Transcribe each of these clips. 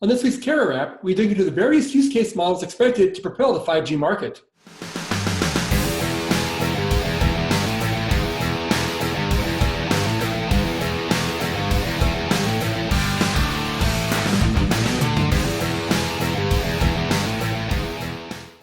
On this week's Carrier Wrap, we dig into the various use case models expected to propel the 5G market.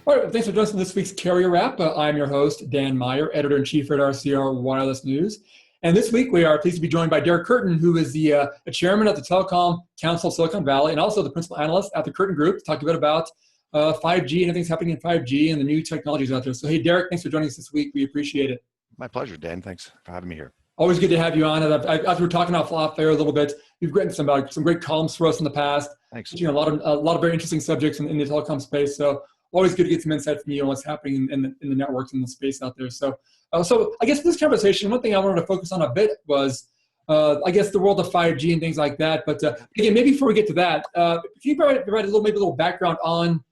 All right, thanks for joining us in this week's Carrier Wrap. I'm your host, Dan Meyer, Editor-in-Chief at RCR Wireless News. And this week, we are pleased to be joined by Derek Curtin, who is the chairman of the Telecom Council Silicon Valley and also the principal analyst at the Curtin Group to talk a bit about 5G and everything's happening in 5G and the new technologies out there. So, hey, Derek, thanks for joining us this week. We appreciate it. My pleasure, Dan. Thanks for having me here. Always good to have you on. And as we're talking off air a little bit, you've written some great columns for us in the past. Thanks. You know, a lot of very interesting subjects in the telecom space. So, always good to get some insight from you on what's happening in the networks and the space out there. So I guess this conversation, one thing I wanted to focus on a bit was, I guess, the world of 5G and things like that. But again, maybe before we get to that, can you provide a little background on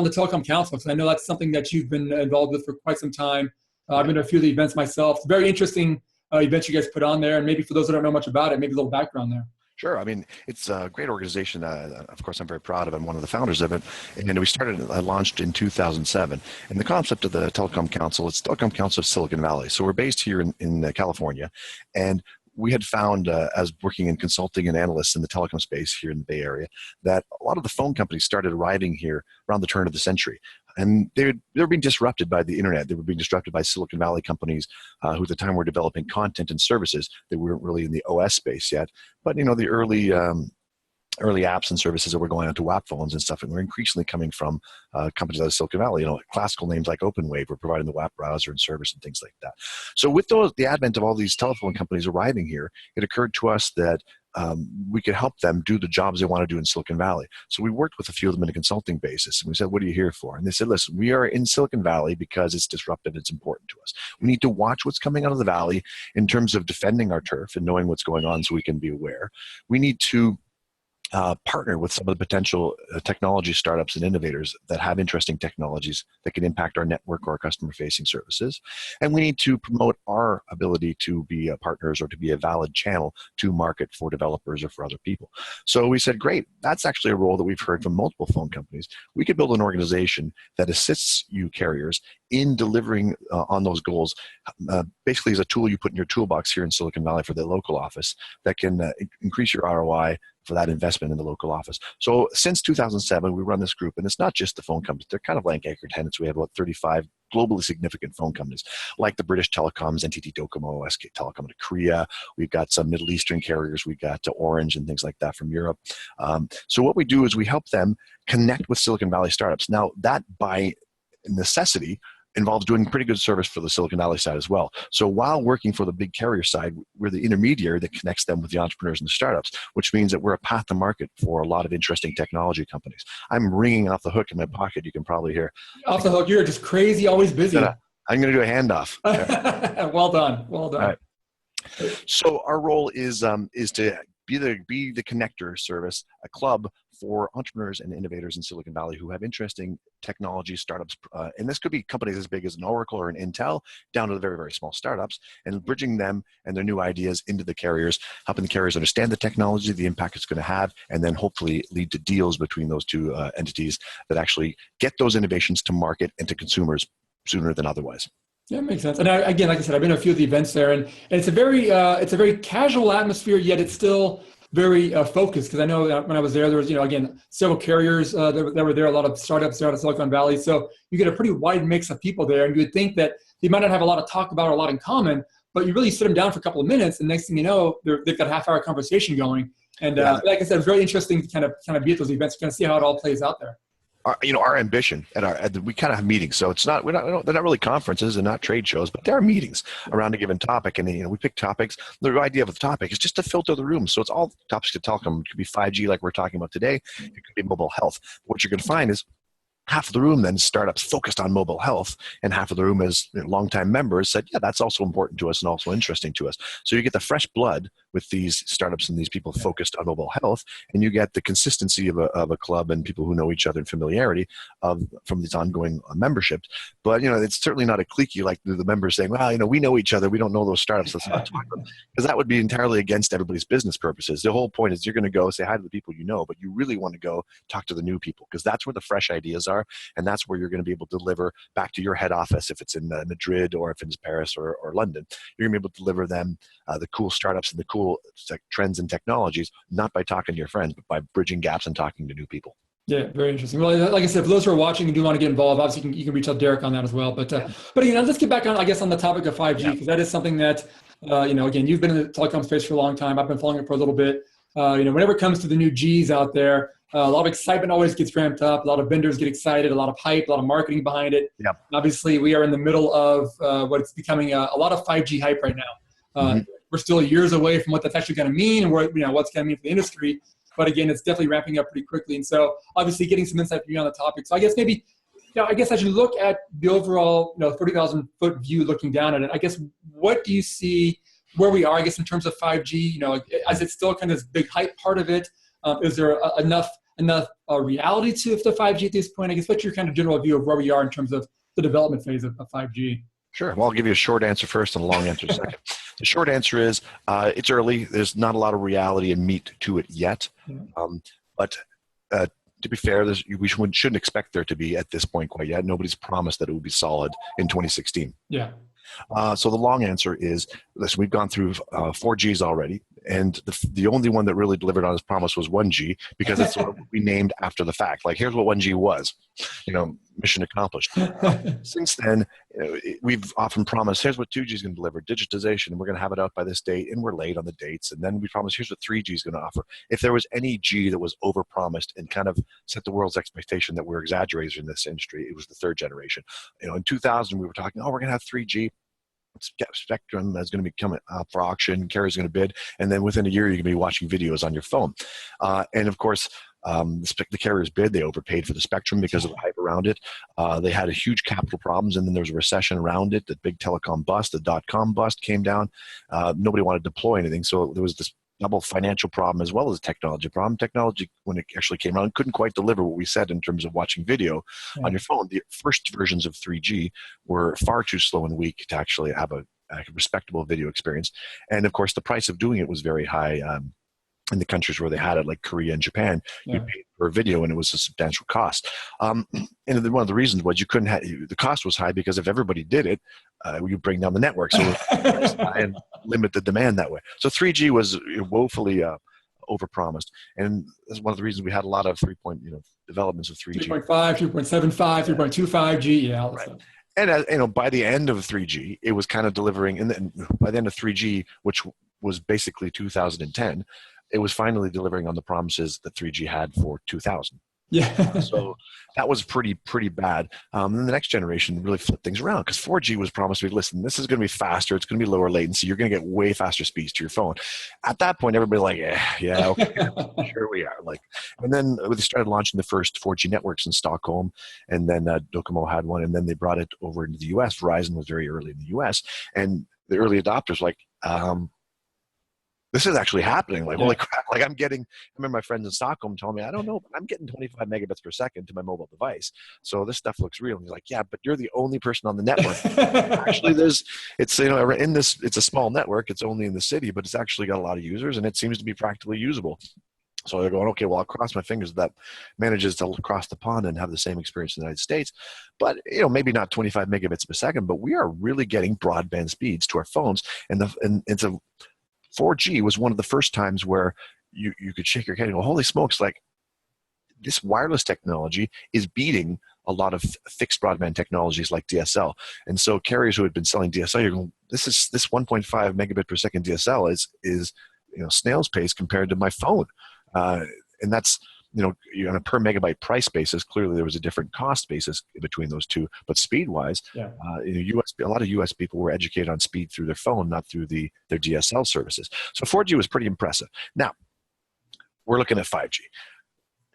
the Telecom Council? Because I know that's something that you've been involved with for quite some time. I've been to a few of the events myself. It's very interesting events you guys put on there. And maybe for those that don't know much about it, maybe a little background there. Sure. I mean, it's a great organization. Of course, I'm very proud of it. I'm one of the founders of it. And I launched in 2007. And the concept of the Telecom Council, it's Telecom Council of Silicon Valley. So we're based here in California. And we had found, as working in consulting and analysts in the telecom space here in the Bay Area, that a lot of the phone companies started arriving here around the turn of the century. And they were being disrupted by the internet. They were being disrupted by Silicon Valley companies who at the time were developing content and services that weren't really in the OS space yet. But, you know, the early apps and services that were going onto WAP phones and stuff, and were increasingly coming from companies out of Silicon Valley. You know, classical names like OpenWave were providing the WAP browser and service and things like that. So with the advent of all these telephone companies arriving here, it occurred to us that we could help them do the jobs they want to do in Silicon Valley. So we worked with a few of them on a consulting basis, and we said, what are you here for? And they said, listen, we are in Silicon Valley because it's disruptive, it's important to us. We need to watch what's coming out of the valley in terms of defending our turf and knowing what's going on so we can be aware. We need to partner with some of the potential technology startups and innovators that have interesting technologies that can impact our network or our customer-facing services. And we need to promote our ability to be partners or to be a valid channel to market for developers or for other people. So we said, great, that's actually a role that we've heard from multiple phone companies. We could build an organization that assists you carriers in delivering on those goals, basically as a tool you put in your toolbox here in Silicon Valley for the local office that can increase your ROI for that investment in the local office. So since 2007, we run this group, and it's not just the phone companies. They're kind of like anchor tenants. We have about 35 globally significant phone companies, like the British Telecoms, NTT Docomo, SK Telecom in Korea. We've got some Middle Eastern carriers. We've got Orange and things like that from Europe. So what we do is we help them connect with Silicon Valley startups. Now, that by necessity involves doing pretty good service for the Silicon Valley side as well. So while working for the big carrier side, we're the intermediary that connects them with the entrepreneurs and the startups, which means that we're a path to market for a lot of interesting technology companies. I'm ringing off the hook in my pocket. You can probably hear. Off the hook. You're just crazy, always busy. I'm going to do a handoff. Well done. Well done. All right. So our role is to be the connector service, a club for entrepreneurs and innovators in Silicon Valley who have interesting technology startups. And this could be companies as big as an Oracle or an Intel, down to the very, very small startups, and bridging them and their new ideas into the carriers, helping the carriers understand the technology, the impact it's going to have, and then hopefully lead to deals between those two entities that actually get those innovations to market and to consumers sooner than otherwise. Yeah, makes sense. And again, like I said, I've been to a few of the events there, and it's a very casual atmosphere, yet it's still very focused. Because I know that when I was there was, again, several carriers that were there, a lot of startups there out of Silicon Valley. So you get a pretty wide mix of people there, and you would think that they might not have a lot to talk about or a lot in common, but you really sit them down for a couple of minutes, and next thing you know, they've got a half-hour conversation going. And like I said, it's very interesting to kind of be at those events, to kind of see how it all plays out there. Our ambition we kind of have meetings. So they're not really conferences and not trade shows, but there are meetings around a given topic. And, we pick topics. The idea of the topic is just to filter the room. So it's all topics to telecom. It could be 5G like we're talking about today. It could be mobile health. What you're going to find is half of the room then startups focused on mobile health, and half of the room is longtime members said, yeah, that's also important to us and also interesting to us. So you get the fresh blood with these startups and these people focused on mobile health, and you get the consistency of a club and people who know each other and familiarity from these ongoing memberships. But it's certainly not a cliquey like the members saying, well, we know each other, we don't know those startups, let's not talk to them, because that would be entirely against everybody's business purposes. The whole point is you're going to go say hi to the people you know, but you really want to go talk to the new people, because that's where the fresh ideas are, and that's where you're going to be able to deliver back to your head office, if it's in Madrid or if it's Paris or London. You're going to be able to deliver them the cool startups and the cool trends and technologies, not by talking to your friends, but by bridging gaps and talking to new people. Yeah, very interesting. Well, like I said, for those who are watching and do want to get involved, obviously you can reach out to Derek on that as well. But again, let's get back on, I guess, on the topic of 5G, because that is something that, again, you've been in the telecom space for a long time. I've been following it for a little bit. Whenever it comes to the new Gs out there, a lot of excitement always gets ramped up. A lot of vendors get excited, a lot of hype, a lot of marketing behind it. Yep. Obviously, we are in the middle of what's becoming a lot of 5G hype right now. We're still years away from what that's actually going to mean and what's going to mean for the industry. But again, it's definitely ramping up pretty quickly. And so obviously getting some insight from you on the topic. So I guess maybe, as you look at the overall, 30,000 foot view looking down at it, I guess, what do you see where we are, I guess, in terms of 5G? Is it still kind of this big hype part of it? Is there enough reality to the 5G at this point? I guess, what's your kind of general view of where we are in terms of the development phase of 5G? Sure. Well, I'll give you a short answer first and a long answer second. The short answer is it's early. There's not a lot of reality and meat to it yet. But to be fair, we shouldn't expect there to be at this point quite yet. Nobody's promised that it will be solid in 2016. Yeah. So the long answer is, listen, we've gone through 4Gs already, and the only one that really delivered on his promise was 1G, because it's what we named after the fact. Like, here's what 1G was, mission accomplished. Since then, we've often promised, here's what 2G is going to deliver, digitization, and we're going to have it out by this date, and we're late on the dates. And then we promised, here's what 3G is going to offer. If there was any G that was overpromised and kind of set the world's expectation that we're exaggerators in this industry, it was the third generation. In 2000, we were talking, we're going to have 3G. Spectrum is going to be coming up for auction, carrier's going to bid, and then within a year you're going to be watching videos on your phone. And of course, the carriers bid, they overpaid for the spectrum because of the hype around it. They had a huge capital problems, and then there was a recession around it. The big telecom bust, the dot-com bust came down. Nobody wanted to deploy anything, so there was this double financial problem as well as a technology problem. Technology, when it actually came around, couldn't quite deliver what we said in terms of watching video on your phone. The first versions of 3G were far too slow and weak to actually have a respectable video experience. And of course, the price of doing it was very high. In the countries where they had it, like Korea and Japan, you paid for a video and it was a substantial cost. And one of the reasons was you couldn't have, the cost was high because if everybody did it, you bring down the network. So and limit the demand that way. So 3G was woefully overpromised. And that's one of the reasons we had a lot of developments of 3G. 3.5, 3.75, 3.25G, yeah, all that stuff. And by the end of 3G, it was kind of delivering, and then by the end of 3G, which was basically 2010, it was finally delivering on the promises that 3G had for 2000. Yeah. So that was pretty bad. And then the next generation really flipped things around, because 4G was promised to be, listen, this is going to be faster. It's going to be lower latency. You're going to get way faster speeds to your phone. At that point, everybody like, yeah, okay, sure we are. And then they started launching the first 4G networks in Stockholm, and then Docomo had one, and then they brought it over into the US. Verizon was very early in the US, and the early adopters this is actually happening. Holy crap. I remember my friends in Stockholm telling me, I don't know, but I'm getting 25 megabits per second to my mobile device. So this stuff looks real. And he's like, yeah, but you're the only person on the network. Actually, it's a small network. It's only in the city, but it's actually got a lot of users, and it seems to be practically usable. So they're going, okay, well, I'll cross my fingers that manages to cross the pond and have the same experience in the United States. But, maybe not 25 megabits per second, but we are really getting broadband speeds to our phones. And it's 4G was one of the first times where you could shake your head and go, holy smokes, this wireless technology is beating a lot of fixed broadband technologies like DSL. And so carriers who had been selling DSL, you're going, this 1.5 megabit per second DSL is snail's pace compared to my phone. And that's, on a per megabyte price basis, clearly there was a different cost basis between those two. But speed-wise, a lot of U.S. people were educated on speed through their phone, not through their DSL services. So 4G was pretty impressive. Now, we're looking at 5G.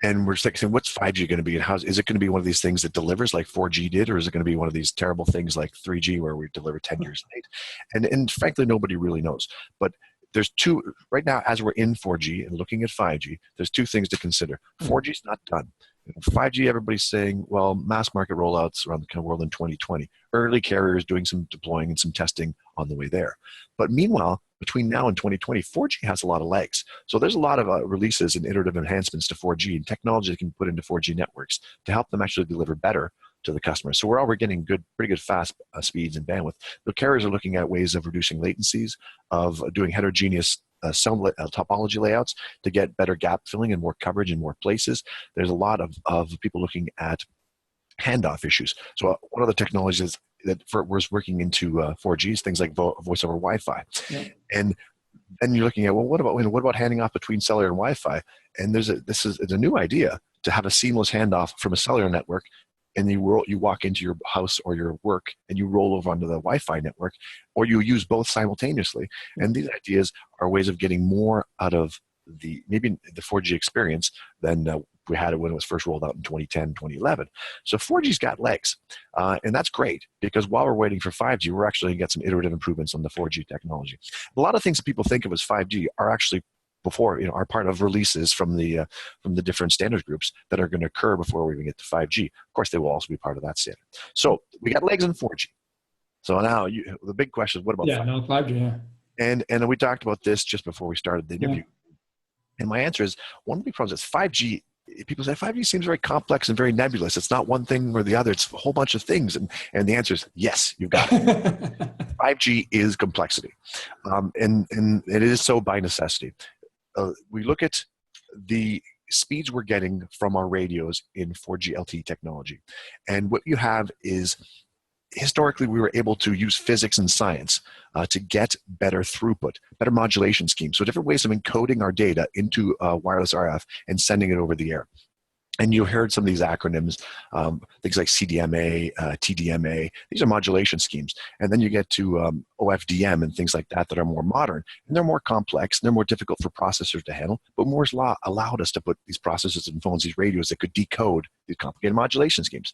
And we're saying, what's 5G going to be, and is it going to be one of these things that delivers like 4G did, or is it going to be one of these terrible things like 3G where we deliver 10 years late? And frankly, nobody really knows. But there's two, right now, as we're in 4G and looking at 5G, there's two things to consider. 4G is not done. 5G, everybody's saying, well, mass market rollouts around the world in 2020. Early carriers doing some deploying and some testing on the way there. But meanwhile, between now and 2020, 4G has a lot of legs. So there's a lot of releases and iterative enhancements to 4G and technology that can put into 4G networks to help them actually deliver better to the customer. So we're already getting pretty good fast speeds and bandwidth. The carriers are looking at ways of reducing latencies, of doing heterogeneous cell topology layouts to get better gap filling and more coverage in more places. There's a lot of people looking at handoff issues. So one of the technologies that was working into 4G is things like voice over Wi-Fi. Yeah. And then you're looking at, well, what about handing off between cellular and Wi-Fi? And it's a new idea to have a seamless handoff from a cellular network, and you walk into your house or your work and you roll over onto the Wi-Fi network, or you use both simultaneously. And these ideas are ways of getting more out of maybe the 4G experience than we had it when it was first rolled out in 2010, 2011. So 4G's got legs, and that's great, because while we're waiting for 5G, we're actually going to get some iterative improvements on the 4G technology. A lot of things that people think of as 5G are actually are part of releases from the different standards groups that are going to occur before we even get to 5G. Of course, they will also be part of that standard. So we got legs in 4G. So now the big question is, what about 5G? Yeah, no, 5G, yeah. And we talked about this just before we started the interview. Yeah. And my answer is, one of the big problems is 5G. People say 5G seems very complex and very nebulous. It's not one thing or the other. It's a whole bunch of things. And the answer is, yes, you've got it. 5G is complexity. And it is so by necessity. We look at the speeds we're getting from our radios in 4G LTE technology. And what you have is, historically, we were able to use physics and science to get better throughput, better modulation schemes. So different ways of encoding our data into wireless RF and sending it over the air. And you heard some of these acronyms, things like CDMA, TDMA. These are modulation schemes. And then you get to OFDM and things like that are more modern. And they're more complex, and they're more difficult for processors to handle. But Moore's Law allowed us to put these processors in phones, these radios that could decode these complicated modulation schemes.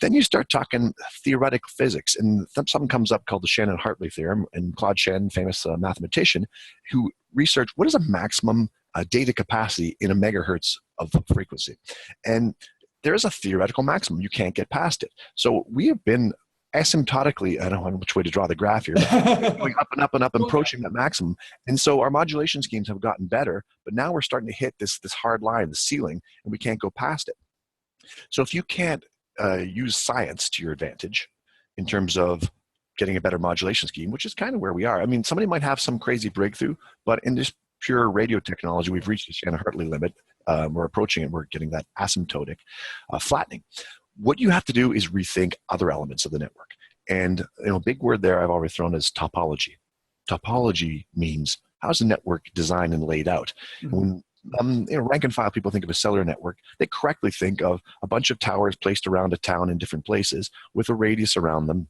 Then you start talking theoretical physics, and something comes up called the Shannon-Hartley theorem, and Claude Shannon, famous mathematician, who researched what is a maximum data capacity in a megahertz of frequency. And there is a theoretical maximum. You can't get past it. So we have been asymptotically, I don't know which way to draw the graph here, but going up and up and up, approaching that maximum. And so our modulation schemes have gotten better, but now we're starting to hit this hard line, the ceiling, and we can't go past it. So if you can't use science to your advantage in terms of getting a better modulation scheme, which is kind of where we are. I mean, somebody might have some crazy breakthrough, but in this pure radio technology, we've reached the Shannon-Hartley limit. We're approaching it. We're getting that asymptotic flattening. What you have to do is rethink other elements of the network. And a big word there I've always thrown is topology. Topology means how's the network designed and laid out? Mm-hmm. When rank and file people think of a cellular network, they correctly think of a bunch of towers placed around a town in different places with a radius around them,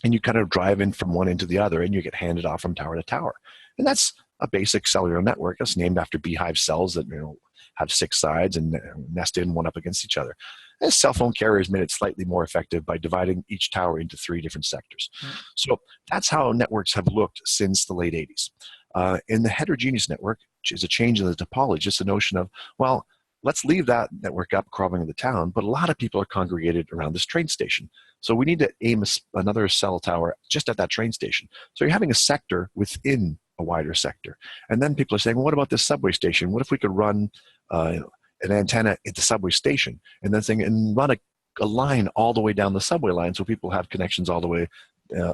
and you kind of drive in from one end to the other, and you get handed off from tower to tower. And that's a basic cellular network. It's named after beehive cells that have 6 sides and nest in one up against each other. And cell phone carriers made it slightly more effective by dividing each tower into 3 different sectors. Mm-hmm. So that's how networks have looked since the late 80s. In the heterogeneous network, which is a change in the topology, just the notion of, well, let's leave that network up crawling in the town, but a lot of people are congregated around this train station. So we need to aim another cell tower just at that train station. So you're having a sector within a wider sector. And then people are saying, well, what about this subway station? What if we could run an antenna at the subway station and then run a line all the way down the subway line so people have connections all the way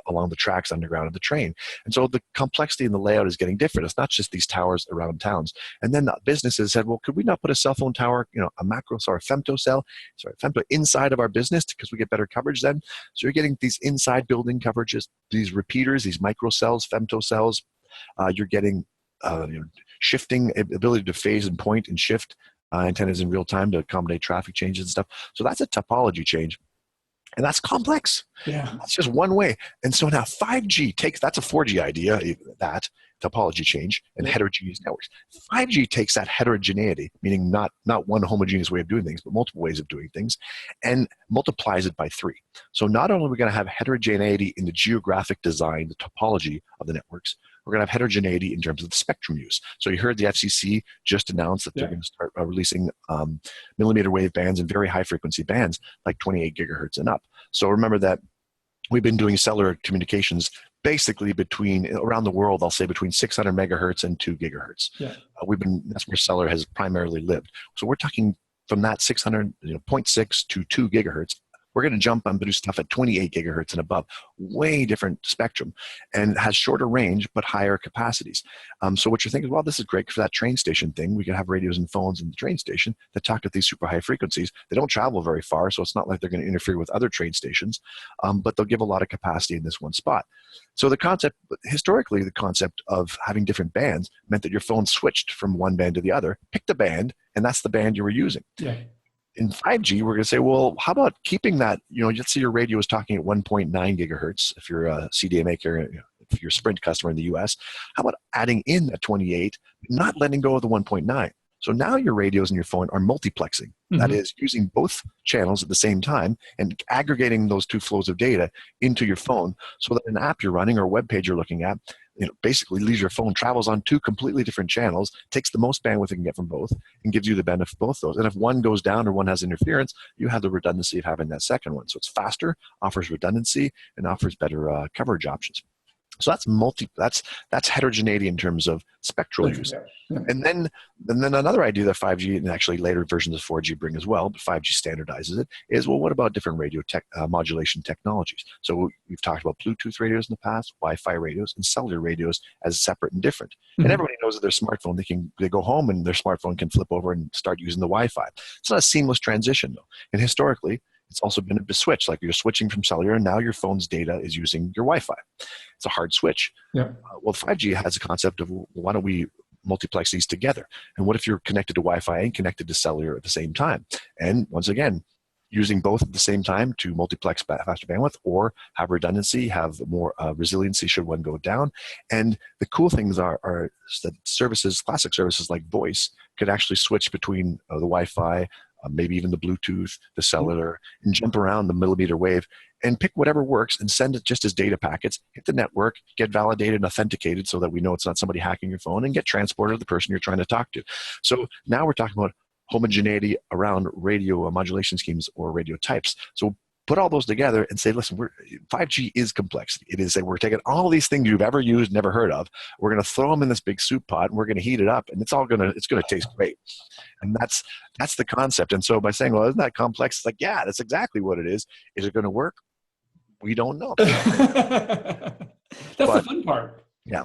along the tracks underground of the train. And so the complexity in the layout is getting different. It's not just these towers around towns. And then the businesses said, well, could we not put a cell phone tower, a femto inside of our business because we get better coverage then? So you're getting these inside building coverages, these repeaters, these micro cells, femto cells. You're getting shifting ability to phase and point and shift antennas in real time to accommodate traffic changes and stuff. So that's a topology change. And that's complex. Yeah. That's just one way. And so now 5G that's a 4G idea, that topology change and heterogeneous networks. 5G takes that heterogeneity, meaning not one homogeneous way of doing things, but multiple ways of doing things, and multiplies it by 3. So not only are we going to have heterogeneity in the geographic design, the topology of the networks, we're going to have heterogeneity in terms of the spectrum use. So you heard the FCC just announced that they're going to start releasing millimeter wave bands and very high frequency bands like 28 gigahertz and up. So remember that we've been doing cellular communications basically around the world, I'll say between 600 megahertz and 2 gigahertz. Yeah. That's where cellular has primarily lived. So we're talking from that 600, 0.6 to 2 gigahertz. We're going to jump and do stuff at 28 gigahertz and above, way different spectrum, and has shorter range but higher capacities. So what you're thinking, well, this is great for that train station thing. We can have radios and phones in the train station that talk at these super high frequencies. They don't travel very far, so it's not like they're going to interfere with other train stations, but they'll give a lot of capacity in this one spot. So historically, the concept of having different bands meant that your phone switched from one band to the other, picked a band, and that's the band you were using. Yeah. In 5G, we're going to say, well, how about keeping that, let's say your radio is talking at 1.9 gigahertz, if you're a CDMA carrier, if you're a Sprint customer in the US, how about adding in that 28, not letting go of the 1.9? So now your radios and your phone are multiplexing. Mm-hmm. That is, using both channels at the same time and aggregating those two flows of data into your phone so that an app you're running or a web page you're looking at, basically leaves your phone, travels on two completely different channels, takes the most bandwidth it can get from both, and gives you the benefit of both those. And if one goes down or one has interference, you have the redundancy of having that second one. So it's faster, offers redundancy, and offers better coverage options. So that's heterogeneity in terms of spectral use. Yeah. And then another idea that 5G and actually later versions of 4G bring as well, but 5G standardizes it, is, well, what about different radio modulation technologies? So we've talked about Bluetooth radios in the past, Wi-Fi radios, and cellular radios as separate and different. Mm-hmm. And everybody knows that their smartphone, they go home and their smartphone can flip over and start using the Wi-Fi. It's not a seamless transition though. And historically, it's also been a switch, like you're switching from cellular and now your phone's data is using your Wi-Fi. It's a hard switch. Yeah. Well, 5G has a concept of, well, why don't we multiplex these together? And what if you're connected to Wi-Fi and connected to cellular at the same time? And once again, using both at the same time to multiplex faster bandwidth or have redundancy, have more resiliency should one go down. And the cool things are that classic services like voice could actually switch between the Wi-Fi, maybe even the Bluetooth, the cellular, and jump around the millimeter wave and pick whatever works and send it just as data packets, hit the network, get validated and authenticated so that we know it's not somebody hacking your phone, and get transported to the person you're trying to talk to. So now we're talking about homogeneity around radio modulation schemes or radio types. So put all those together and say, listen, 5G is complexity. It is that we're taking all these things you've ever used, never heard of. We're going to throw them in this big soup pot and we're going to heat it up, and it's going to taste great. And that's the concept. And so by saying, well, isn't that complex? It's like, yeah, that's exactly what it is. Is it going to work? We don't know. That's the fun part. Yeah.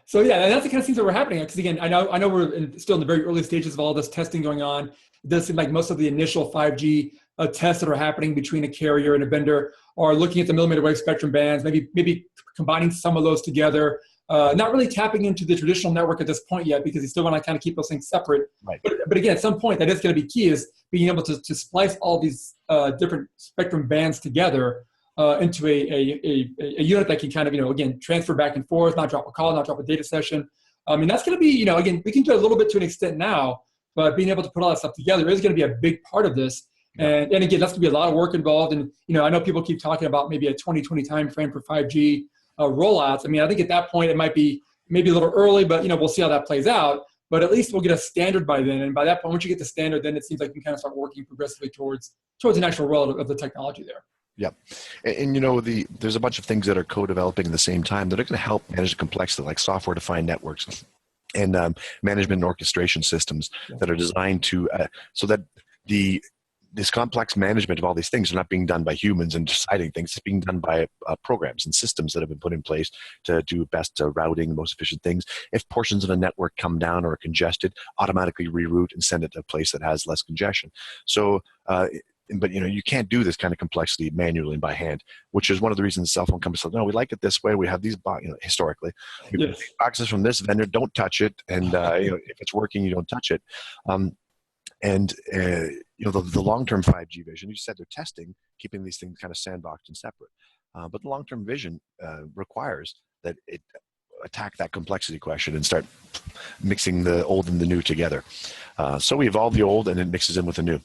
So yeah, and that's the kind of things that were happening. Because again, I know we're still in the very early stages of all this testing going on. It does seem like most of the initial 5G tests that are happening between a carrier and a vendor are looking at the millimeter wave spectrum bands, maybe combining some of those together. Not really tapping into the traditional network at this point yet, because you still want to kind of keep those things separate. Right. But again, at some point, that is going to be key, is being able to splice all these different spectrum bands together into a unit that can kind of, again, transfer back and forth, not drop a call, not drop a data session. I mean, that's going to be, again, we can do a little bit to an extent now, but being able to put all that stuff together is going to be a big part of this. And again, that's going to be a lot of work involved. And, I know people keep talking about maybe a 2020 timeframe for 5G rollouts. I mean, I think at that point, it might be maybe a little early, but, we'll see how that plays out. But at least we'll get a standard by then. And by that point, once you get the standard, then it seems like you can kind of start working progressively towards an actual rollout of the technology there. Yeah. And there's a bunch of things that are co-developing at the same time that are going to help manage the complexity, like software-defined networks and management and orchestration systems that are designed to, so that this complex management of all these things are not being done by humans and deciding things. It's being done by programs and systems that have been put in place to do best routing, the most efficient things. If portions of a network come down or are congested, automatically reroute and send it to a place that has less congestion. So, but you can't do this kind of complexity manually and by hand, which is one of the reasons cell phone companies say, no, we like it this way. We have these, historically, we have these boxes from this vendor, don't touch it. And if it's working, you don't touch it. The long-term 5G vision, you said they're testing, keeping these things kind of sandboxed and separate. But the long-term vision requires that it attack that complexity question and start mixing the old and the new together. So we evolve the old and it mixes in with the new.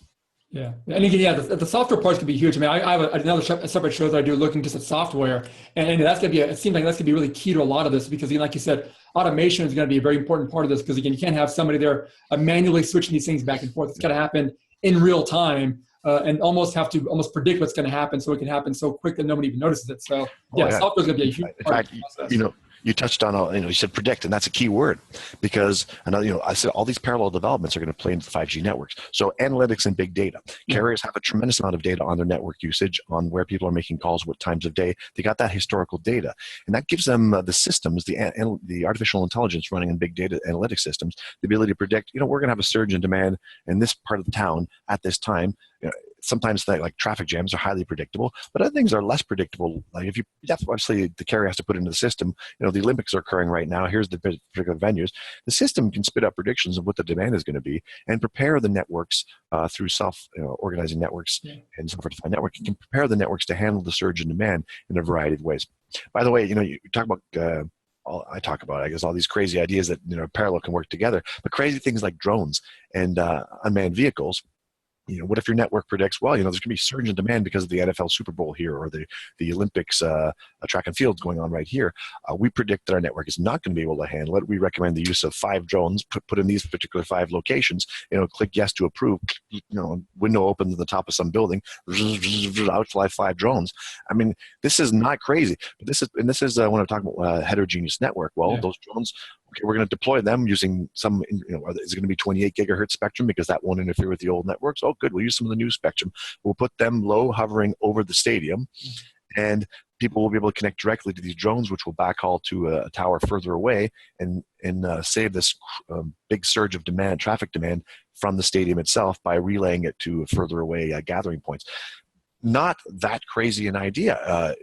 Yeah, and again, yeah, the software parts can be huge. I mean, I have another separate show that I do looking just at software, and that's gonna be. It seems like that's gonna be really key to a lot of this because, again, like you said, automation is gonna be a very important part of this because, again, you can't have somebody there manually switching these things back and forth. It's gotta happen in real time and almost have to almost predict what's gonna happen so it can happen so quick that nobody even notices it. So Oh yeah, yeah. software is gonna be a huge In part fact, of the process. you touched on, you said predict, and that's a key word because another, I said all these parallel developments are going to play into the 5G networks. So analytics and big data. Yeah. Carriers have a tremendous amount of data on their network usage, on where people are making calls, what times of day. They got that historical data, and that gives them the systems, the artificial intelligence running in big data analytics systems, the ability to predict. We're going to have a surge in demand in this part of the town at this time. Sometimes like traffic jams are highly predictable, but other things are less predictable. Like if that's obviously the carrier has to put into the system. The Olympics are occurring right now. Here's the particular venues. The system can spit out predictions of what the demand is going to be and prepare the networks through self-organizing networks and software-defined network. It can prepare the networks to handle the surge in demand in a variety of ways. By the way, you talk about. I talk about, I guess, all these crazy ideas that parallel can work together, but crazy things like drones and unmanned vehicles. What if your network predicts, well, there's going to be surge in demand because of the NFL Super Bowl here or the Olympics track and field going on right here. We predict that our network is not going to be able to handle it. We recommend the use of 5 drones, put in these particular 5 locations, click yes to approve, window opens at the top of some building, out fly 5 drones. I mean, this is not crazy, but this is when I'm talking about heterogeneous network. Well, those drones, okay, we're going to deploy them using some, is it going to be 28 gigahertz spectrum because that won't interfere with the old networks? Oh, good. We'll use some of the new spectrum. We'll put them low hovering over the stadium, and people will be able to connect directly to these drones, which will backhaul to a tower further away and save this big surge of demand, traffic demand from the stadium itself by relaying it to further away gathering points. Not that crazy an idea.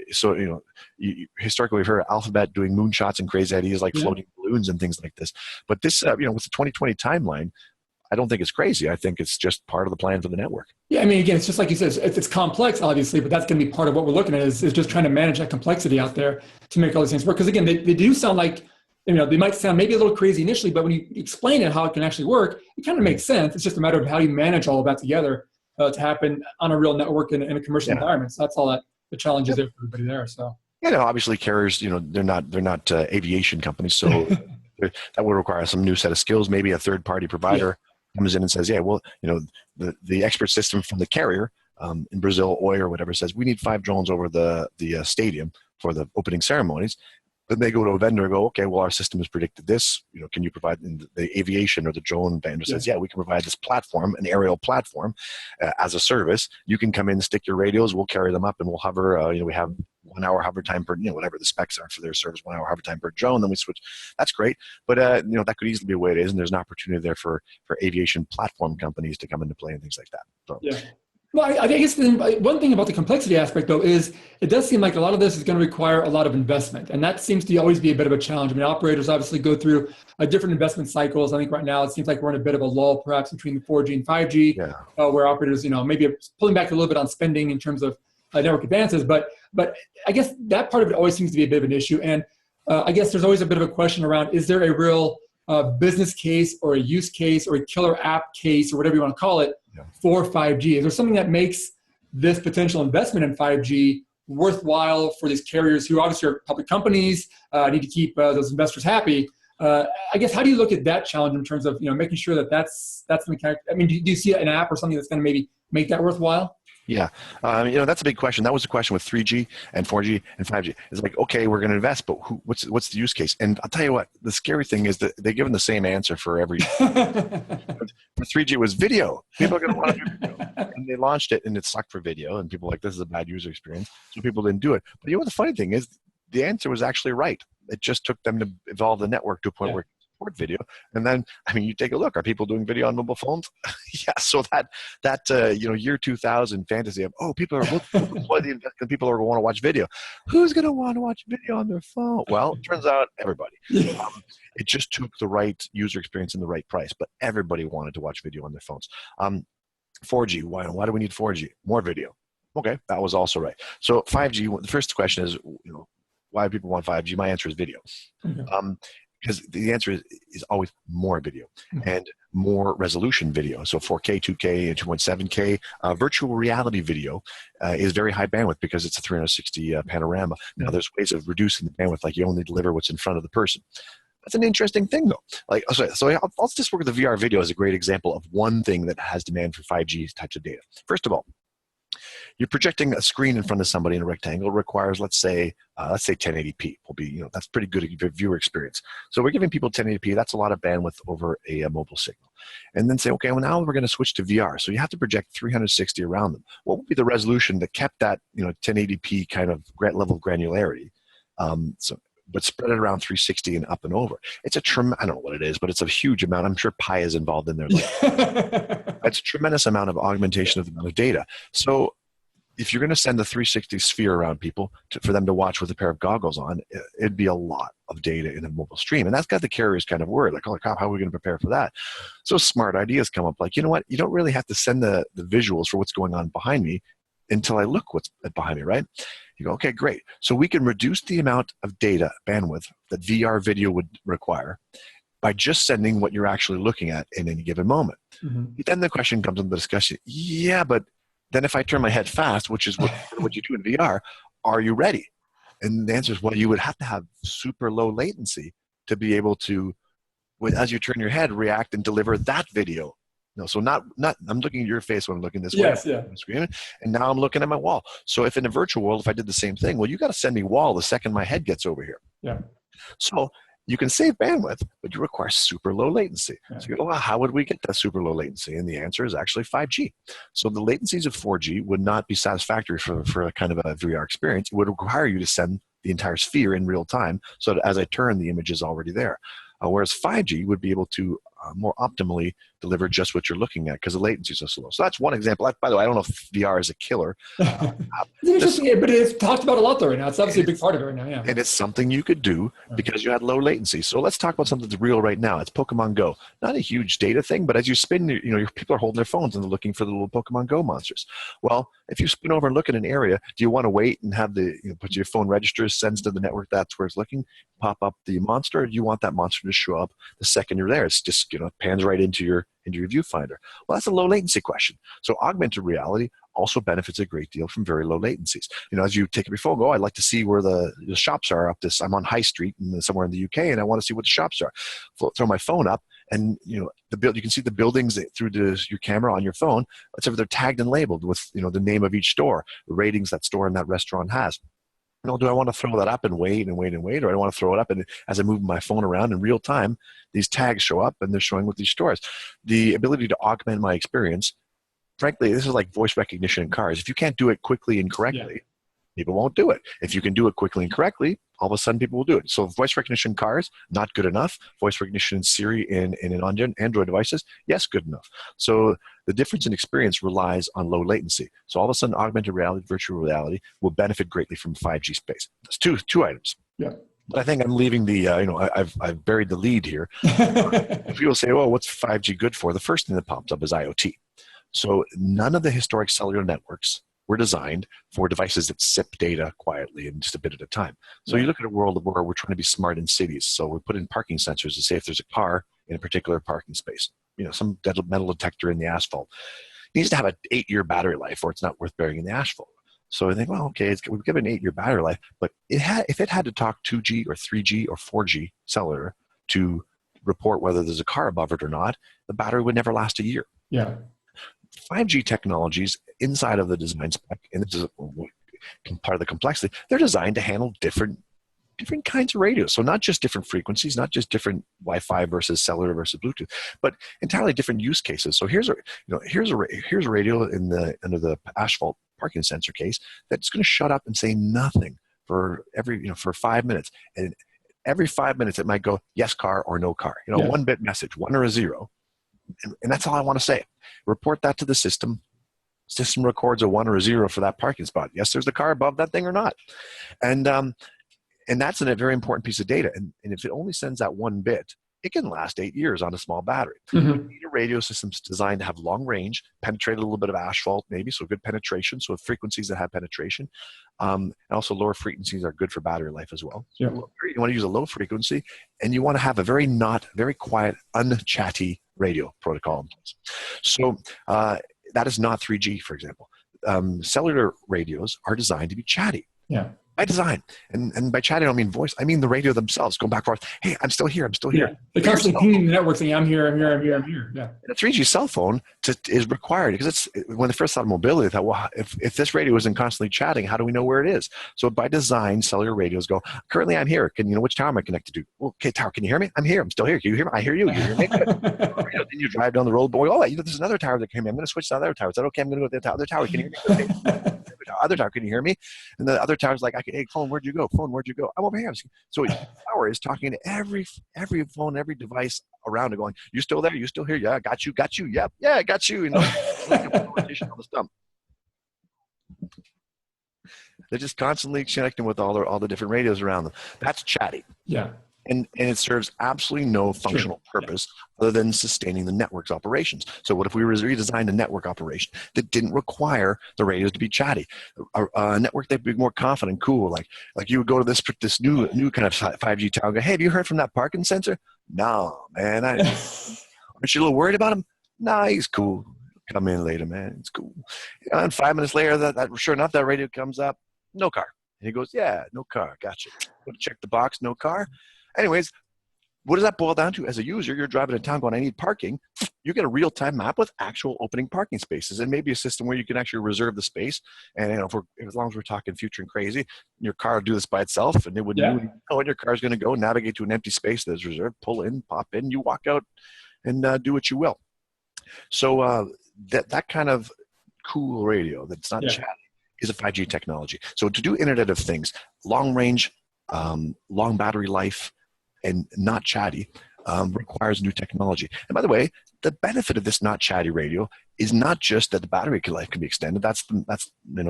Historically we've heard Alphabet doing moonshots and crazy ideas like floating balloons and things like this. But this, with the 2020 timeline, I don't think it's crazy. I think it's just part of the plan for the network. Yeah, I mean, again, it's just like you said, it's complex, obviously, but that's going to be part of what we're looking at is just trying to manage that complexity out there to make all these things work. Because again, they do sound like, they might sound maybe a little crazy initially, but when you explain it, how it can actually work, it kind of makes sense. It's just a matter of how you manage all of that together to happen on a real network in a commercial environment. So that's all that the challenge is there for everybody there. So obviously carriers, they're not aviation companies, so that would require some new set of skills. Maybe a third party provider comes in and says, the expert system from the carrier in Brazil, Oi or whatever, says we need 5 drones over the stadium for the opening ceremonies. Then they go to a vendor and go, okay, well, our system has predicted this. Can you provide the aviation or the drone vendor says, we can provide this platform, an aerial platform as a service. You can come in, stick your radios, we'll carry them up and we'll hover. We have 1 hour hover time per, whatever the specs are for their service, 1 hour hover time per drone. Then we switch. That's great. But, that could easily be a way it is. And there's an opportunity there for aviation platform companies to come into play and things like that. So. Yeah. Well, I guess one thing about the complexity aspect, though, is it does seem like a lot of this is going to require a lot of investment. And that seems to always be a bit of a challenge. I mean, operators obviously go through different investment cycles. I think right now it seems like we're in a bit of a lull, perhaps between the 4G and 5G, where operators, maybe pulling back a little bit on spending in terms of network advances. But I guess that part of it always seems to be a bit of an issue. And I guess there's always a bit of a question around, is there a real business case or a use case or a killer app case or whatever you want to call it for 5G? Is there something that makes this potential investment in 5G worthwhile for these carriers who obviously are public companies, need to keep those investors happy? I guess, how do you look at that challenge in terms of making sure that that's the mechanic? I mean, do you see an app or something that's going to maybe make that worthwhile? Yeah, that's a big question. That was the question with 3G and 4G and 5G. It's like, okay, we're going to invest, but what's the use case? And I'll tell you what, the scary thing is that they're given the same answer for every. For 3G was video. People are going to want to do video, and they launched it, and it sucked for video, and people were like, this is a bad user experience, so people didn't do it. But the funny thing is, the answer was actually right. It just took them to evolve the network to a point where support video. And then, I mean, you take a look, are people doing video on mobile phones? So that year 2000 fantasy of, people are people are going to want to watch video. Who's going to want to watch video on their phone? Well, it turns out everybody. It just took the right user experience and the right price, but everybody wanted to watch video on their phones. 4G, why do we need 4G? More video. Okay, that was also right. So 5G, the first question is, why do people want 5G? My answer is video. Because the answer is always more video Mhm. and more resolution video. So 4K, 2K, and 2.7K. Virtual reality video is very high bandwidth because it's a 360 panorama. Now, there's ways of reducing the bandwidth, like you only deliver what's in front of the person. That's an interesting thing, though. Like, so I'll just work with the VR video as a great example of one thing that has demand for 5G types of data. First of all, you're projecting a screen in front of somebody in a rectangle. It requires, let's say 1080p will be, that's pretty good viewer experience. So we're giving people 1080p. That's a lot of bandwidth over a mobile signal. And then say, okay, well, now we're going to switch to VR. So you have to project 360 around them. What would be the resolution that kept that, 1080p kind of level of granularity? But spread it around 360 and up and over. It's I don't know what it is, but it's a huge amount. I'm sure pi is involved in there. That's a tremendous amount of augmentation of the amount of data. So if you're going to send the 360 sphere around people for them to watch with a pair of goggles on, it'd be a lot of data in a mobile stream. And that's got the carriers kind of worried, like, oh, how are we going to prepare for that? So smart ideas come up like, you know what? You don't really have to send the visuals for what's going on behind me until I look what's behind me, right? You go, okay, great. So we can reduce the amount of data bandwidth that VR video would require by just sending what you're actually looking at in any given moment. Mm-hmm. Then the question comes in the discussion, yeah, but then if I turn my head fast, which is what you do in VR, are you ready? And the answer is, well, you would have to have super low latency to be able to, as you turn your head, react and deliver that video. So not I'm looking at your face when I'm looking this way. Yeah. I'm screaming, and now I'm looking at my wall. So if in a virtual world, if I did the same thing, well, you got to send me wall the second my head gets over here. Yeah. So you can save bandwidth, but you require super low latency. Yeah. So you go, well, how would we get that super low latency? And the answer is actually 5G. So the latencies of 4G would not be satisfactory for a kind of a VR experience. It would require you to send the entire sphere in real time so that as I turn, the image is already there. Whereas 5G would be able to more optimally deliver just what you're looking at because the latency is so slow. So that's one example. By the way, I don't know if VR is a killer. It's interesting, but it's talked about a lot though right now. It's obviously a big part of it right now, yeah. And it's something you could do because you had low latency. So let's talk about something that's real right now. It's Pokemon Go. Not a huge data thing, but as you spin, your people are holding their phones and they're looking for the little Pokemon Go monsters. Well, if you spin over and look at an area, do you want to wait and have put your phone registers, sends to the network, that's where it's looking, pop up the monster, or do you want that monster to show up the second you're there? It's just, pans right into your viewfinder. Well, that's a low latency question. So augmented reality also benefits a great deal from very low latencies. As you take up your phone, I'd like to see where the shops are I'm on High Street somewhere in the UK, and I want to see what the shops are. Throw my phone up, and you can see the buildings through your camera on your phone. Let's say they're tagged and labeled with the name of each store, the ratings that store and that restaurant has. Do I want to throw that up and wait, or do I want to throw it up and as I move my phone around in real time, these tags show up and they're showing with these stores? The ability to augment my experience, frankly, this is like voice recognition in cars. If you can't do it quickly and correctly, people won't do it. If you can do it quickly and correctly, all of a sudden people will do it. So voice recognition in cars, not good enough. Voice recognition in Siri in Android devices, yes, good enough. So the difference in experience relies on low latency. So all of a sudden, augmented reality, virtual reality will benefit greatly from 5G space. That's two items. Yeah. But I think I'm leaving I've buried the lead here. People say, oh, what's 5G good for? The first thing that pops up is IoT. So none of the historic cellular networks were designed for devices that sip data quietly and just a bit at a time. So you look at a world where we're trying to be smart in cities. So we put in parking sensors to say if there's a car in a particular parking space, some metal detector in the asphalt. It needs to have an 8-year battery life or it's not worth burying in the asphalt. So I think, well, okay, we've given an 8-year battery life, but if it had to talk 2G or 3G or 4G cellular to report whether there's a car above it or not, the battery would never last a year. Yeah. 5G technologies inside of the design spec, and this is part of the complexity, they're designed to handle different kinds of radios. So not just different frequencies, not just different Wi-Fi versus cellular versus Bluetooth, but entirely different use cases. So here's a radio under the asphalt parking sensor case that's going to shut up and say nothing for for 5 minutes, and every 5 minutes it might go yes car or no car. 1-bit message, 1 or a 0. And that's all I want to say. Report that to the system. System records a 1 or a 0 for that parking spot. Yes, there's a car above that thing or not. And that's a very important piece of data. And if it only sends that 1 bit, it can last 8 years on a small battery. Mm-hmm. You need a radio system designed to have long range, penetrate a little bit of asphalt maybe, so good penetration, so frequencies that have penetration. And also lower frequencies are good for battery life as well. So Yeah. you want to use a low frequency, and you want to have a very quiet, unchatty radio protocol. So that is not 3G, for example. Cellular radios are designed to be chatty. Yeah. By design. And by chatting, I don't mean voice. I mean the radio themselves going back and forth. Hey, I'm still here. I'm still here. Yeah. They're constantly pinging the network saying, I'm here, I'm here, I'm here, I'm here. Yeah. And a 3G cell phone is required because when they first thought of mobility, they thought, well, if this radio isn't constantly chatting, how do we know where it is? So by design, cellular radios go, currently I'm here. Can you know which tower am I connected to? Well, okay, tower, can you hear me? I'm here. I'm still here. Can you hear me? I hear you. You hear me? Then you drive down the road, boy, there's another tower that can hear me. I'm going to switch to the other tower. Is that okay? I'm going to go to the other tower. Can you hear me? Other tower, can you hear me? And the other tower's like, hey, phone, where'd you go? Phone, where'd you go? I'm over here. So each tower is talking to every phone, every device around it, going, you still there? You still here? Yeah, got you. Yep, yeah, I got you. Like a politician on the stump. They're just constantly connecting with all the different radios around them. That's chatty. Yeah. And it serves absolutely no functional purpose other than sustaining the network's operations. So what if we redesigned a network operation that didn't require the radios to be chatty? A network that'd be more confident and cool, like you would go to this new kind of 5G tower and go, hey, have you heard from that parking sensor? No, man. Aren't you a little worried about him? Nah, he's cool. Come in later, man. It's cool. And 5 minutes later, that sure enough, that radio comes up, no car. And he goes, yeah, no car. Gotcha. Go to check the box, no car. Anyways, what does that boil down to? As a user, you're driving in town going, I need parking. You get a real-time map with actual opening parking spaces, and maybe a system where you can actually reserve the space. And as long as we're talking future and crazy, your car will do this by itself, and it would know when your car's going to go, navigate to an empty space that is reserved, pull in, pop in, you walk out, and do what you will. So that kind of cool radio that's not chatty is a 5G technology. So to do Internet of Things, long range, long battery life, and not chatty requires new technology. And by the way, the benefit of this not chatty radio is not just that the battery life can be extended. That's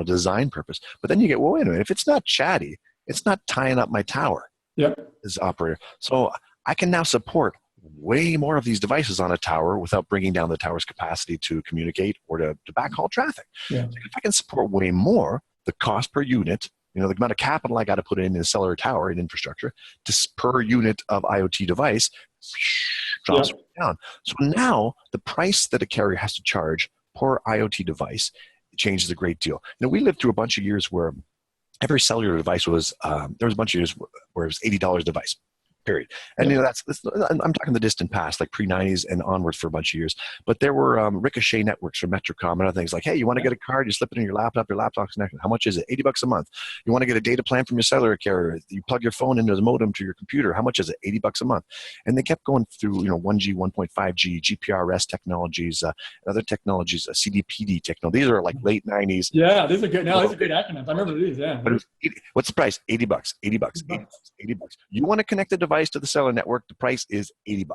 design purpose. But then you get, well, wait a minute, if it's not chatty, it's not tying up my tower as operator. So I can now support way more of these devices on a tower without bringing down the tower's capacity to communicate or to backhaul traffic. Yeah. So if I can support way more, the cost per unit, the amount of capital I got to put in a cellular tower in infrastructure per unit of IoT device drops down. So now the price that a carrier has to charge per IoT device changes a great deal. We lived through a bunch of years where every cellular device was, there was a bunch of years where it was $80 a device. Period. And that's I'm talking the distant past, like pre-90s and onwards for a bunch of years. But there were ricochet networks from Metrocom and other things like, hey, you want to get a card, you slip it in your laptop's connected. How much is it? $80 a month. You want to get a data plan from your cellular carrier, you plug your phone into the modem to your computer. How much is it? $80 a month. And they kept going through 1G, 1.5G, GPRS technologies, other technologies, CDPD technology. These are like late 90s. Yeah, these are good. No, these are great acronyms. I remember these. Yeah. But what's the price? $80. $80. You want to connect the device to the cellular network, the price is $80.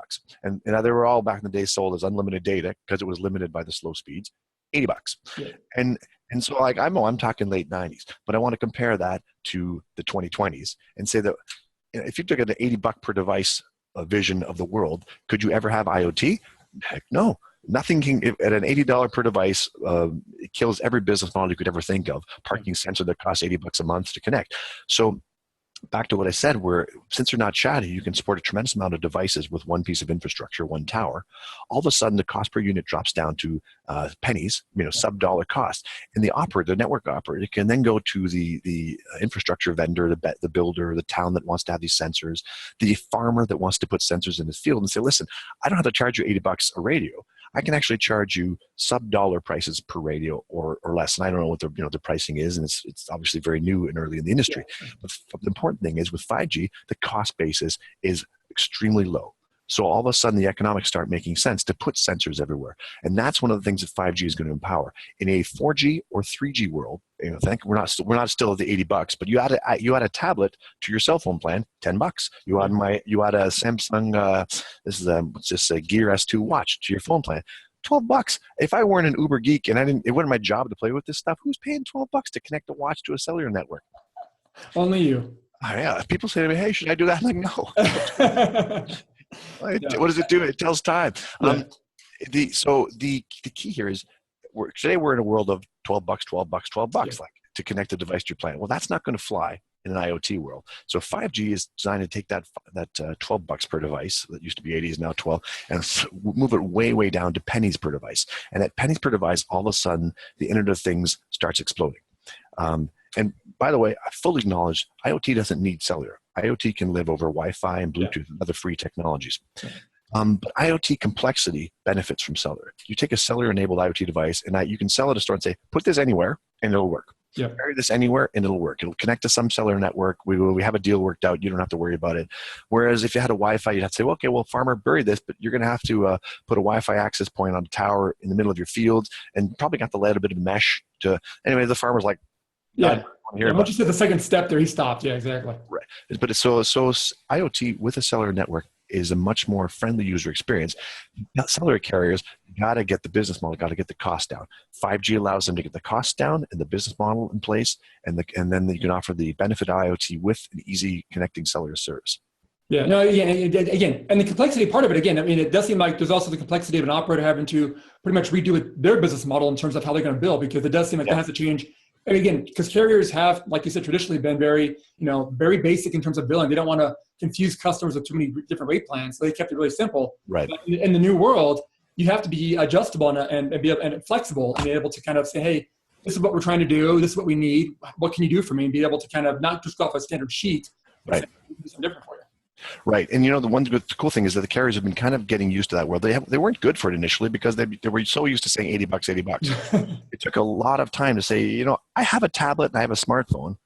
And they were all back in the day sold as unlimited data because it was limited by the slow speeds, $80. Yeah. And so I'm talking late 90s, but I want to compare that to the 2020s and say that if you took an $80 per device vision of the world, could you ever have IoT? Heck no. Nothing can, at an $80 per device, it kills every business model you could ever think of. Parking sensor that costs $80 a month to connect. So back to what I said, where since they're not chatty, you can support a tremendous amount of devices with one piece of infrastructure, one tower. All of a sudden, the cost per unit drops down to pennies, sub-dollar cost. And the network operator can then go to the infrastructure vendor, the builder, the town that wants to have these sensors, the farmer that wants to put sensors in his field and say, listen, I don't have to charge you $80 a radio. I can actually charge you sub-dollar prices per radio or less. And I don't know what the pricing is, and it's obviously very new and early in the industry. But the important thing is with 5G, the cost basis is extremely low. So all of a sudden, the economics start making sense to put sensors everywhere. And that's one of the things that 5G is going to empower. In a 4G or 3G world, we're not still at the $80, but you add a tablet to your cell phone plan, $10. You add a Samsung, what's this, a Gear S2 watch to your phone plan, $12. If I weren't an Uber geek and it wasn't my job to play with this stuff, who's paying $12 to connect a watch to a cellular network? Only you. Yeah. If people say to me, hey, should I do that? I'm like, no. Yeah. What does it do? It tells time. Yeah. The key here is today we're in a world of 12 bucks, 12 bucks, 12 Yeah. bucks, like to connect a device to your planet. Well, that's not going to fly in an IoT world. So 5G is designed to take that 12 bucks per device that used to be 80 is now 12 and move it way, way down to pennies per device. And at pennies per device, all of a sudden the Internet of Things starts exploding. And by the way, I fully acknowledge IoT doesn't need cellular. IoT can live over Wi-Fi and Bluetooth and other free technologies. But IoT complexity benefits from cellular. You take a cellular-enabled IoT device, and you can sell it a store and say, put this anywhere, and it'll work. Yeah. Carry this anywhere, and it'll work. It'll connect to some cellular network. We have a deal worked out. You don't have to worry about it. Whereas if you had a Wi-Fi, you'd have to say, well, okay, well, farmer, bury this, but you're going to have to put a Wi-Fi access point on a tower in the middle of your fields, and probably got to lay out a bit of mesh to. Anyway, the farmer's like, yeah. Once you said the second step there, he stopped. Yeah, exactly. Right. But so IoT with a cellular network is a much more friendly user experience. Cellular carriers got to get the business model, got to get the cost down. 5G allows them to get the cost down and the business model in place, and then you can offer the benefit of IoT with an easy connecting cellular service. Yeah, no, again, and the complexity part of it, again, I mean, it does seem like there's also the complexity of an operator having to pretty much redo their business model in terms of how they're going to bill, because it does seem like that has to change. And again, because carriers have, like you said, traditionally been very, very basic in terms of billing. They don't want to confuse customers with too many different rate plans, so they kept it really simple. Right. But in the new world, you have to be adjustable and flexible and be able to kind of say, hey, this is what we're trying to do. This is what we need. What can you do for me? And be able to kind of not just go off a standard sheet, but do something different for you. Right. And the one good, cool thing is that the carriers have been kind of getting used to that world. They weren't good for it initially because they were so used to saying 80 bucks, 80 bucks. It took a lot of time to say, I have a tablet and I have a smartphone.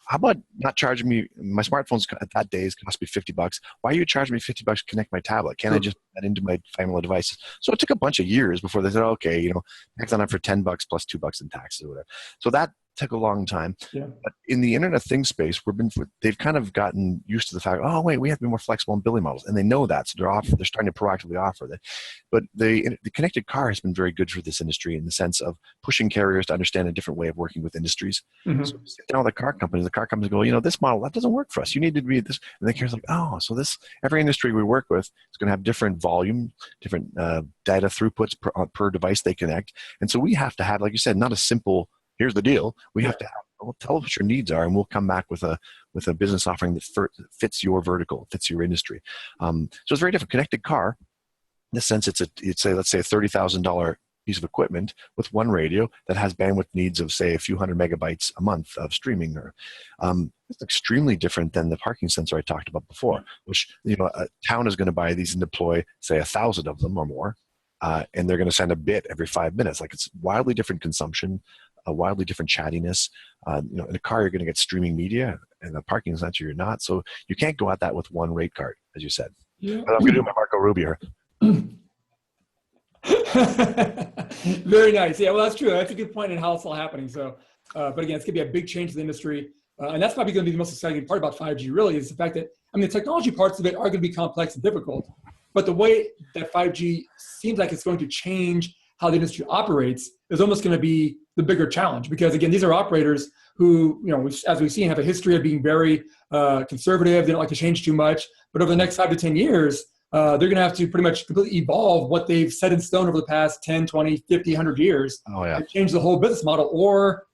How about not charging me? My smartphone's at that days cost me 50 bucks. Why are you charging me 50 bucks to connect my tablet? Can't I just put that into my family devices? So it took a bunch of years before they said, okay, tax on it for 10 bucks plus $2 in taxes or whatever. So that took a long time. Yeah. But in the Internet of Things space, they've kind of gotten used to the fact, oh wait, we have to be more flexible in billing models, and they know that, so they're starting to proactively offer that. But the connected car has been very good for this industry in the sense of pushing carriers to understand a different way of working with industries. Mm-hmm. So sit down with the car companies go, this model that doesn't work for us. You need to be this, and the carriers like, oh, so every industry we work with is going to have different volume, different data throughputs per device they connect, and so we have to have, like you said, not a simple here's the deal. We have to tell us what your needs are, and we'll come back with a business offering that fits your vertical, fits your industry. So it's very different. Connected car, in this sense, it's let's say a $30,000 piece of equipment with one radio that has bandwidth needs of say a few hundred megabytes a month of streaming. Or it's extremely different than the parking sensor I talked about before, which a town is going to buy these and deploy say 1,000 of them or more, and they're going to send a bit every 5 minutes. Like it's wildly different consumption. A wildly different chattiness. In a car, you're going to get streaming media, and the parking sensor, you're not. So you can't go at that with one rate card, as you said. Yeah. I'm going to do my Marco Rubio here. Very nice. Yeah, well, that's true. That's a good point in how it's all happening. So, but again, it's going to be a big change in the industry. And that's probably going to be the most exciting part about 5G, really, is the fact that, the technology parts of it are going to be complex and difficult. But the way that 5G seems like it's going to change how the industry operates is almost going to be the bigger challenge, because again, these are operators who, as we've seen, have a history of being very conservative. They don't like to change too much. But over the next 5 to 10 years, they're going to have to pretty much completely evolve what they've set in stone over the past 10, 20, 50, 100 years. Oh, yeah. And change the whole business model, or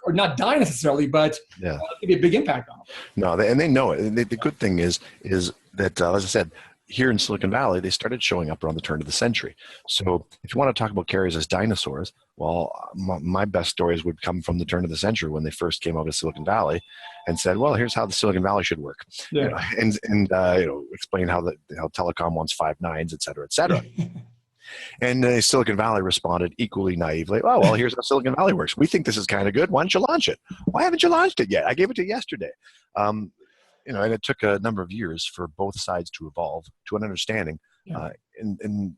not die necessarily, but it could be a big impact on them. No, and they know it. And the good thing is that, as I said, here in Silicon Valley, they started showing up around the turn of the century. So if you want to talk about carriers as dinosaurs, well, my best stories would come from the turn of the century when they first came over to Silicon Valley and said, well, here's how the Silicon Valley should work. Yeah. And explain how telecom wants 5 nines, et cetera, et cetera. And Silicon Valley responded equally naively, oh, well, here's how Silicon Valley works. We think this is kind of good. Why don't you launch it? Why haven't you launched it yet? I gave it to you yesterday. And it took a number of years for both sides to evolve to an understanding. Yeah. And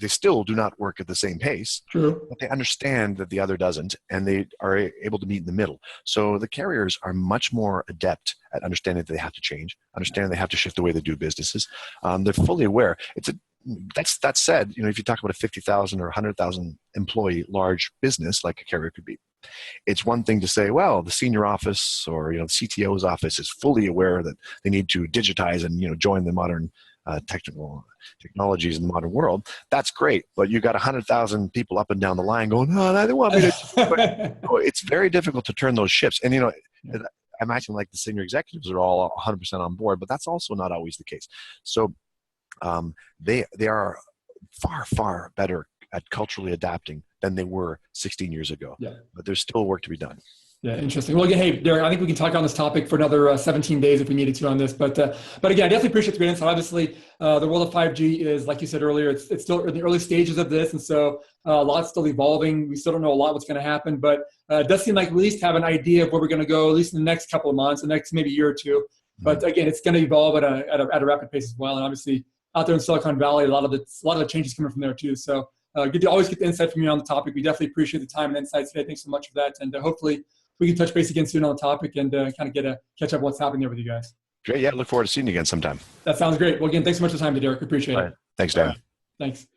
they still do not work at the same pace. True. But they understand that the other doesn't, and they are able to meet in the middle. So the carriers are much more adept at understanding that they have to change, understanding they have to shift the way they do businesses. They're fully aware. That said, if you talk about a 50,000 or 100,000 employee large business like a carrier could be, It's one thing to say, well, the senior office or the CTO's office is fully aware that they need to digitize and join the modern technologies in the modern world. That's great, but you got 100,000 people up and down the line going, no, they want me to. But it's very difficult to turn those ships. And I'm acting like the senior executives are all 100% on board, but that's also not always the case. So they are far, far better at culturally adapting than they were 16 years ago. Yeah. But there's still work to be done. Yeah, interesting. Well, again, hey, Derek, I think we can talk on this topic for another 17 days if we needed to on this. But again, I definitely appreciate the great insight. Obviously, the world of 5G is, like you said earlier, it's still in the early stages of this. And so a lot's still evolving. We still don't know a lot what's going to happen. But it does seem like we at least have an idea of where we're going to go, at least in the next couple of months, the next maybe year or two. But again, it's going to evolve at a rapid pace as well. And obviously, out there in Silicon Valley, a lot of the changes coming from there too. So good to always get the insight from you on the topic. We definitely appreciate the time and insights today. Thanks so much for that. And hopefully we can touch base again soon on the topic and kind of catch up what's happening there with you guys. Great. Yeah, look forward to seeing you again sometime. That sounds great. Well, again, thanks so much for the time, Derek. Appreciate it. Thanks, Dan. Thanks.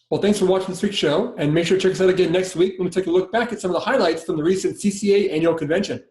Well, thanks for watching this week's show. And make sure to check us out again next week when we take a look back at some of the highlights from the recent CCA annual convention.